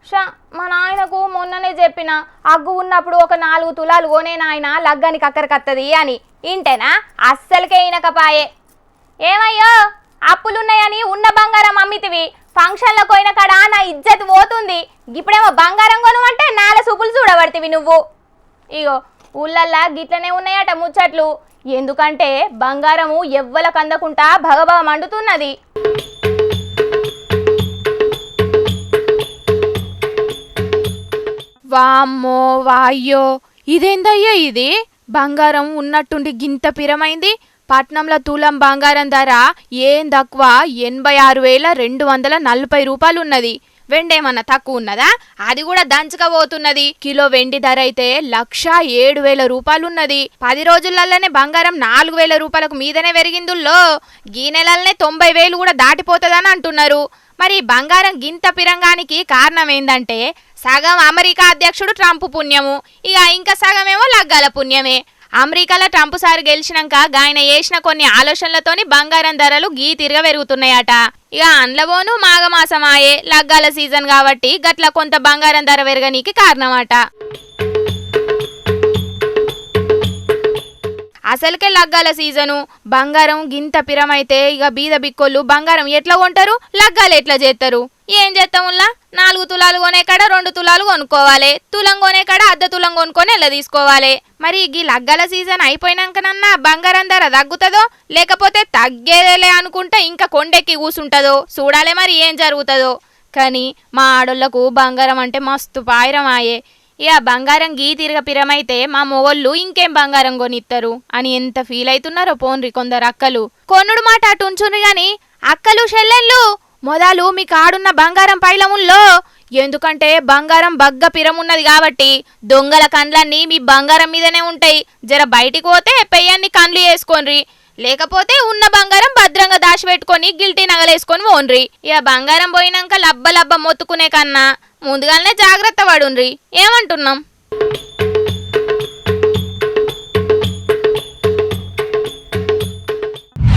షా మా నాయనకు మొన్ననే చెప్పిన అగ్గు ఉన్నప్పుడు ఒక 4 తులాలు కొనే నాయన లగ్గానికి అక్కడికత్తది అని. ఇంటేనా అస్సలకే ఇనకపాయే. ఏమయ్యో అప్పులున్నాయని ఉన్న బంగారం అమ్మితివి, ఫంక్షన్లకు పోయిన కాడ నా ఇజ్జత్ పోతుంది. ఇప్పుడేమో బంగారం కొనుమంటే 4 సూపులు చూడబడితివి నువ్వు. ఇగో ఊళ్ళల్లా గిట్లనే ఉన్నాయట ముచ్చట్లు. ఎందుకంటే బంగారము ఎవ్వలకు అందకుంటా భగభగ మండుతున్నది. వామ్మో వాయ్యో, ఇదేందయ్యో ఇది? బంగారం ఉన్నట్టుండి గింత పిరమైంది. పట్నంలో తులం బంగారం ధర ఏం తక్కువ 86,240 రూపాయలు ఉన్నది. వెండేమన్నా తక్కువ ఉన్నదా? అది కూడా దంచకపోతున్నది. కిలో వెండి ధర అయితే 1,07,000 రూపాయలున్నది. 10 రోజులలోనే బంగారం 4,000 రూపాయలకు మీదనే పెరిగిందుల్లో. ఈ నెలలనే 90,000 కూడా దాటిపోతుందని అంటున్నారు. మరి బంగారం గింత పిరంగానికి కారణం ఏందంటే సగం అమెరికా అధ్యక్షుడు ట్రంప్ పుణ్యము, ఇక ఇంకా సగమేమో లగ్గాల పుణ్యమే. అమెరికాలో ట్రంప్ సార్ గెలిచినాక ఆయన చేసిన కొన్ని ఆలోచనలతోని బంగారం ధరలు తిరగ పెరుగుతున్నాయట. ఇక అండ్లబోను మాఘమాసమాయే లగ్గాల సీజన్ కాబట్టి గట్ల కొంత బంగారం ధర పెరగనీకి కారణమట. అసలుకే లగ్గాల సీజను, బంగారం గింత పిరమైతే ఇక బీద బిక్కోళ్ళు బంగారం ఎట్లా కొంటారు, లగ్గాలు ఎట్లా చేస్తారు? ఏం చేస్తాముల్లా 4 తులాలు కొనే కాడ 2 తులాలు కొనుక్కోవాలి, తులం కొనే కాడ అర్ధ తులం కొనుక్కొని ఎలా తీసుకోవాలి. మరి ఈ లగ్గాల సీజన్ అయిపోయినాకనన్నా బంగారం ధర తగ్గుతుందో లేకపోతే తగ్గేదేలే అనుకుంటే ఇంకా కొండెక్కి కూసుంటుందో చూడాలి. మరి ఏం జరుగుతుందో కానీ మా ఆడోళ్లకు బంగారం అంటే మస్తు పాయిరమాయే. ఇక బంగారం తిరగ పిరమైతే మా మొగోళ్ళు ఇంకేం బంగారం కొనిస్తారు అని ఎంత ఫీల్ అవుతున్నారో పోన్రి కొందరు అక్కలు. కొన్నుడు మాట అటు ఉంచుని గాని అక్కలు చెల్లెళ్ళు మొదలు మీ కాడున్న బంగారం పైలముల్లో. ఎందుకంటే బంగారం బగ్గ పిరమున్నది కాబట్టి దొంగల కండ్లన్నీ మీ బంగారం మీదనే ఉంటాయి. జర బయటికి పోతే పెయ్యాన్ని కండ్లు వేసుకోన్రి, లేకపోతే ఉన్న బంగారం భద్రంగా దాచిపెట్టుకొని గిల్టీ నగలేసుకొని పోన్రి. ఇక బంగారం పోయినాక లబ్బ లబ్బ మొత్తుకునే కన్నా ముందుగానే జాగ్రత్త పడుండ్రి. ఏమంటున్నాం?